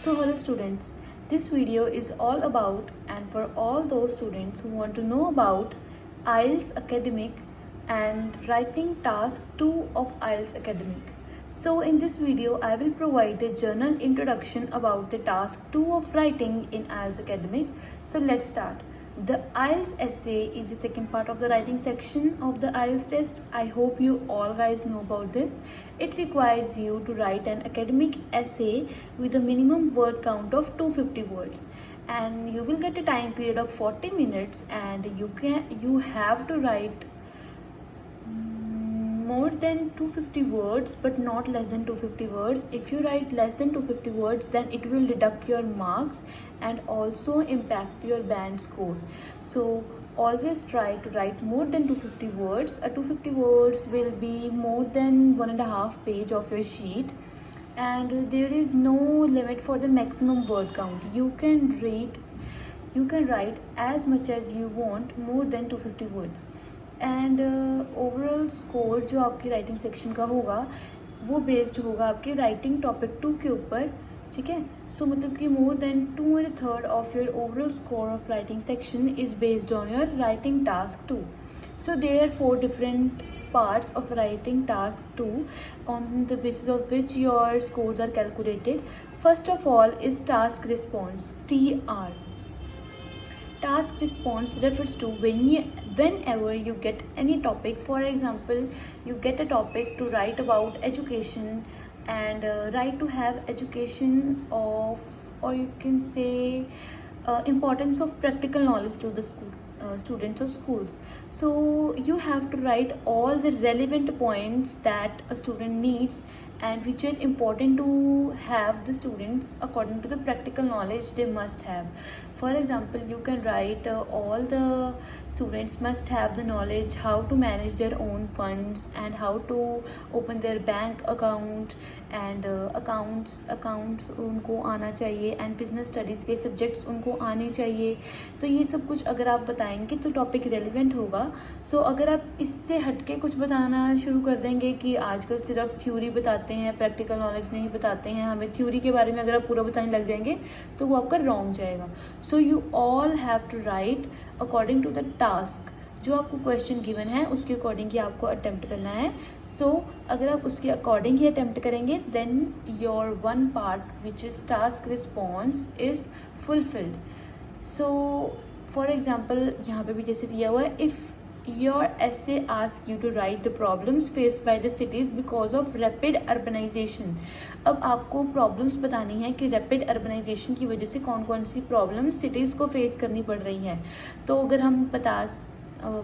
So hello students, this video is all about and for all those students who want to know about IELTS Academic and writing task 2 of IELTS Academic. So in this video I will provide a general introduction about the task 2 of writing in IELTS Academic. So let's start. The IELTS essay is the second part of the writing section of the IELTS test. I hope you all guys know about this. It requires you to write an academic essay with a minimum word count of 250 words, and you will get a time period of 40 minutes, and you have to write more than 250 words but not less than 250 words. If you write less than 250 words, then it will deduct your marks and also impact your band score. So always try to write more than 250 words. 250 words will be more than 1.5 page of your sheet, and there is no limit for the maximum word count. You can write as much as you want, more than 250 words. And overall score जो आपकी writing section का होगा वो based होगा आपके writing topic 2 के ऊपर, ठीक है. सो मतलब कि more than 2/3 of your overall score of writing section is based on your writing task 2. So there are 4 different parts of writing task 2 on the basis of which your scores are calculated. First of all is task response, TR. Task response refers to whenever you get any topic. For example, you get a topic to write about education and write to have education of, or you can say importance of practical knowledge to the students of schools. So you have to write all the relevant points that a student needs and which are important to have the students according to the practical knowledge they must have. For example, you can write all the students must have the knowledge how to manage their own funds and how to open their bank account and accounts उनको आना चाहिए and business studies के subjects उनको आने चाहिए. तो ये सब कुछ अगर आप बताएंगे तो टॉपिक रेलिवेंट होगा. सो अगर आप इससे हटके कुछ बताना शुरू कर देंगे कि आजकल सिर्फ थ्योरी बताते हैं, प्रैक्टिकल नॉलेज नहीं बताते हैं, हमें थ्योरी के बारे में अगर आप पूरा बताने लग जाएंगे तो वो आपका रॉन्ग जाएगा. So you all have to write according to the task. जो आपको क्वेश्चन गिवन है उसके अकॉर्डिंग ही आपको अटेम्प्ट करना है. सो अगर आप उसके अकॉर्डिंग ही अटेम्प्ट करेंगे then your one part which is task response is fulfilled. So for example यहाँ पे भी जैसे दिया हुआ है, if your essay asks you to write the problems faced by the cities because of rapid urbanization. अब आपको प्रॉब्लम्स बतानी है कि रैपिड अर्बनाइजेशन की वजह से कौन कौन सी प्रॉब्लम्स सिटीज़ को फेस करनी पड़ रही हैं. तो अगर हम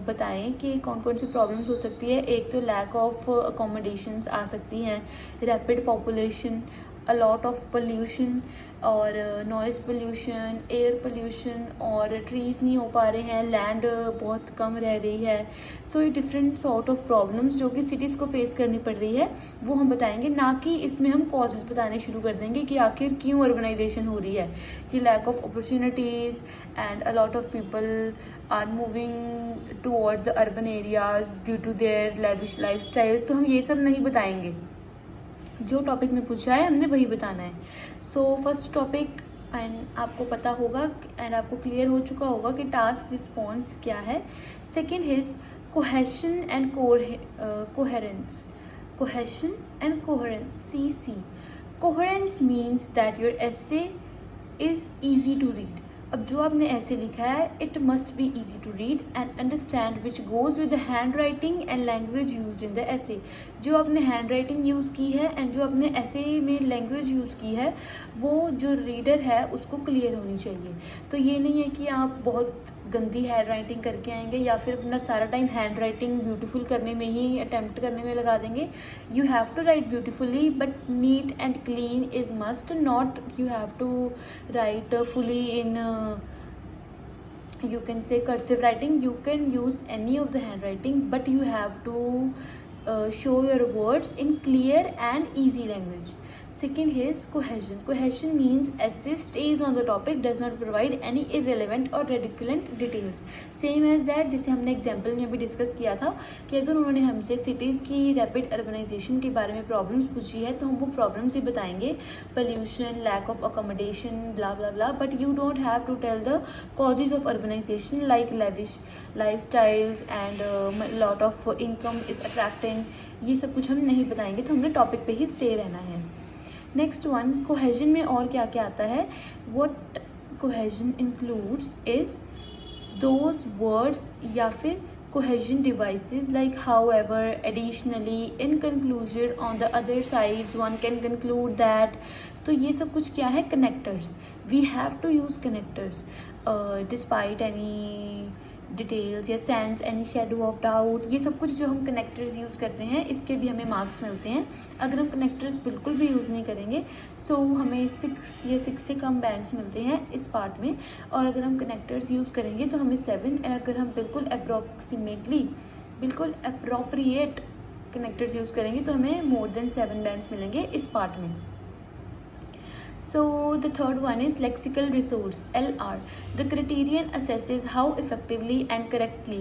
बताएं कि कौन कौन सी प्रॉब्लम्स हो सकती है, एक तो लैक ऑफ अकोमोडेशंस आ सकती हैं, rapid population, a lot of pollution और नॉइज़ पोल्यूशन, एयर पोल्यूशन, और ट्रीज़ नहीं हो पा रहे हैं, लैंड बहुत कम रह रही है. सो ये डिफरेंट सॉर्ट ऑफ प्रॉब्लम्स जो कि सिटीज़ को फेस करनी पड़ रही है वो हम बताएंगे, ना कि इसमें हम कॉजेज़ बताने शुरू कर देंगे कि आखिर क्यों अर्बनाइजेशन हो रही है, कि lack of opportunities and a lot of people are moving towards the urban areas due to their lavish lifestyles. तो हम ये सब नहीं बताएंगे, जो टॉपिक में पूछा है हमने वही बताना है. सो फर्स्ट टॉपिक एंड आपको पता होगा एंड आपको क्लियर हो चुका होगा कि टास्क रिस्पॉन्स क्या है. Second is cohesion and coherence. Cohesion and coherence, CC. Coherence means that your essay is easy to read. अब जो आपने ऐसे लिखा है it must be easy to read and understand which goes with the handwriting and language use in the essay. जो आपने hand writing use की है and जो आपने ऐसे में लैंग्वेज यूज़ की है वो जो रीडर है उसको क्लियर होनी चाहिए. तो ये नहीं है कि आप बहुत गंदी हैंड राइटिंग करके आएंगे या फिर अपना सारा टाइम हैंड राइटिंग ब्यूटीफुल करने में ही अटैम्प्ट करने में लगा देंगे. You have to write beautifully but neat and clean is must. Not you have to write fully in you can say cursive writing. You can use any of the handwriting but you have to show your words in clear and easy language. Second is cohesion. Cohesion means essay stays on the topic, does not provide any irrelevant or redundant details. Same as that, जैसे हमने example में अभी discuss किया था कि अगर उन्होंने हमसे सिटीज़ की रैपिड अर्बनाइजेशन के बारे में प्रॉब्लम्स पूछी है तो हम वो प्रॉब्लम्स ही बताएंगे, pollution, lack of accommodation, blah blah blah, but you don't have to tell the causes of urbanisation like lavish lifestyles and lot of income is attracting. ये सब कुछ हम नहीं बताएंगे, तो हमने टॉपिक पे ही स्टे रहना है. नेक्स्ट वन, कोहेजन में और क्या क्या आता है. What cohesion includes is those words या फिर cohesion devices like however, additionally, in conclusion, on the other sides one can conclude that. तो ये सब कुछ क्या है, connectors. We have to use connectors despite any details या sense, any shadow of doubt, ये सब कुछ जो हम कनेक्टर्स यूज़ करते हैं इसके भी हमें मार्क्स मिलते हैं. अगर हम कनेक्टर्स बिल्कुल भी यूज़ नहीं करेंगे सो हमें 6 या 6 से कम बैंड्स मिलते हैं इस पार्ट में, और अगर हम कनेक्टर्स यूज़ करेंगे तो हमें 7, और अगर हम बिल्कुल अप्रॉक्सीमेटली बिल्कुल अप्रोप्रिएट कनेक्टर्स यूज़ करेंगे तो हमें मोर देन 7 बैंड्स मिलेंगे इस पार्ट में. So the third one is lexical resource, LR. The criterion assesses how effectively and correctly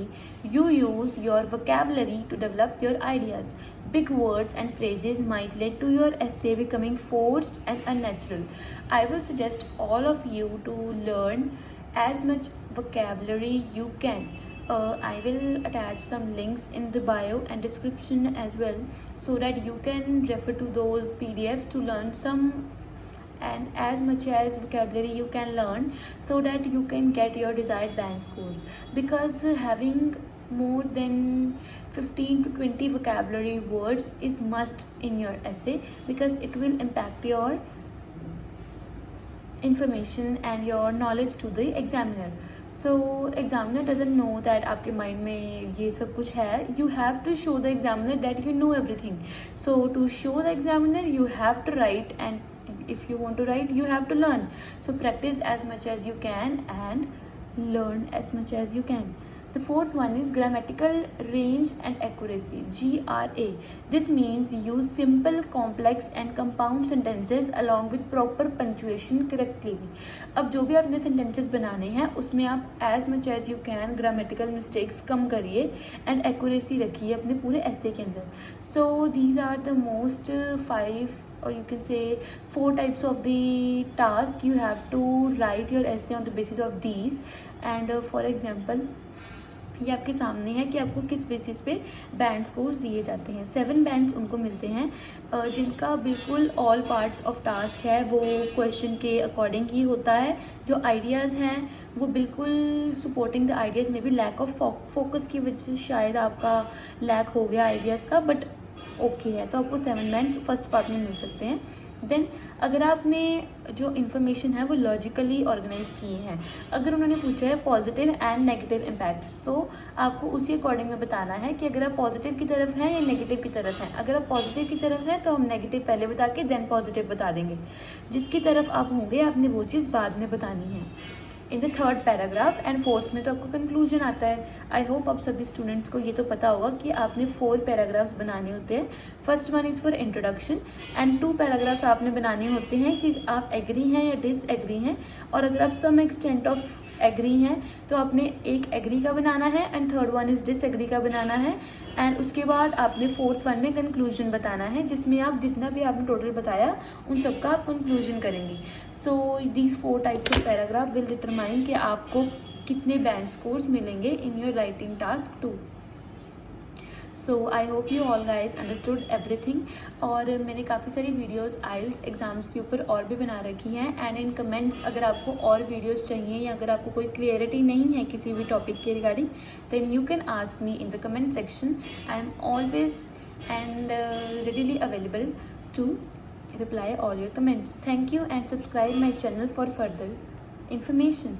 you use your vocabulary to develop your ideas. Big words and phrases might lead to your essay becoming forced and unnatural. I will suggest all of you to learn as much vocabulary you can. I will attach some links in the bio and description as well so that you can refer to those PDFs to learn some and as much as vocabulary you can learn so that you can get your desired band scores, because having more than 15 to 20 vocabulary words is must in your essay, because it will impact your information and your knowledge to the examiner. So examiner doesn't know that आपके mind में ये सब कुछ है. You have to show the examiner that you know everything. So to show the examiner you have to write, and if you want to write you have to learn. So practice as much as you can and learn as much as you can. The fourth one is grammatical range and accuracy, GRA. This means use simple, complex and compound sentences along with proper punctuation correctly. अब जो भी आपने sentences बनाने हैं उसमें आप as much as you can grammatical mistakes कम करिए and accuracy रखिए अपने पूरे essay के अंदर. So these are the most 5 or you can say 4 types of the task you have to write your essay on the basis of these. And for example ये आपके सामने है कि आपको किस बेसिस पे बैंड स्कोर्स दिए जाते हैं. 7 बैंड्स उनको मिलते हैं जिनका बिल्कुल ऑल पार्ट्स ऑफ टास्क है वो क्वेश्चन के अकॉर्डिंग ही होता है. जो आइडियाज़ हैं वो बिल्कुल सपोर्टिंग द आइडियाज़ में भी लैक ऑफ फोकस की वजह से शायद आपका लैक हो गया आइडियाज़ का, बट ओके है तो आपको 7 बैंड फर्स्ट पार्ट में मिल सकते हैं. देन अगर आपने जो इन्फॉर्मेशन है वो लॉजिकली ऑर्गेनाइज किए हैं, अगर उन्होंने पूछा है पॉजिटिव एंड नेगेटिव इम्पैक्ट्स तो आपको उसी अकॉर्डिंग में बताना है कि अगर आप पॉजिटिव की तरफ हैं या नेगेटिव की तरफ हैं. अगर आप पॉजिटिव की तरफ हैं तो हम नेगेटिव पहले बता के देन पॉजिटिव बता देंगे. जिसकी तरफ आप होंगे आपने वो चीज़ बाद में बतानी है in the 3rd paragraph. And 4th में तो आपको कंक्लूजन आता है. आई होप आप सभी स्टूडेंट्स को ये तो पता होगा कि आपने 4 पैराग्राफ्स बनाने होते हैं. First one is for introduction and 2 paragraphs आपने बनाने होते हैं कि आप एग्री हैं या डिसएग्री हैं, और अगर आप सम एक्सटेंट ऑफ एग्री हैं तो आपने एक एग्री का बनाना है and 3rd one is disagree का बनाना है. एंड उसके बाद आपने 4th वन में कंक्लूजन बताना है जिसमें आप जितना भी आपने टोटल बताया उन सब का आप कंक्लूजन करेंगे. So these 4 types of paragraph will determine कि आपको कितने बैंड स्कोर्स मिलेंगे in your writing task 2. So I hope you all guys understood everything. और मैंने काफ़ी सारी वीडियोस आइल्स एग्ज़ाम्स के ऊपर और भी बना रखी हैं. एंड इन कमेंट्स अगर आपको और वीडियोस चाहिए या अगर आपको कोई क्लियरिटी नहीं है किसी भी टॉपिक के regarding then you can ask me in the comment section. I am always and readily available to reply all your comments. Thank you and subscribe my channel for further information.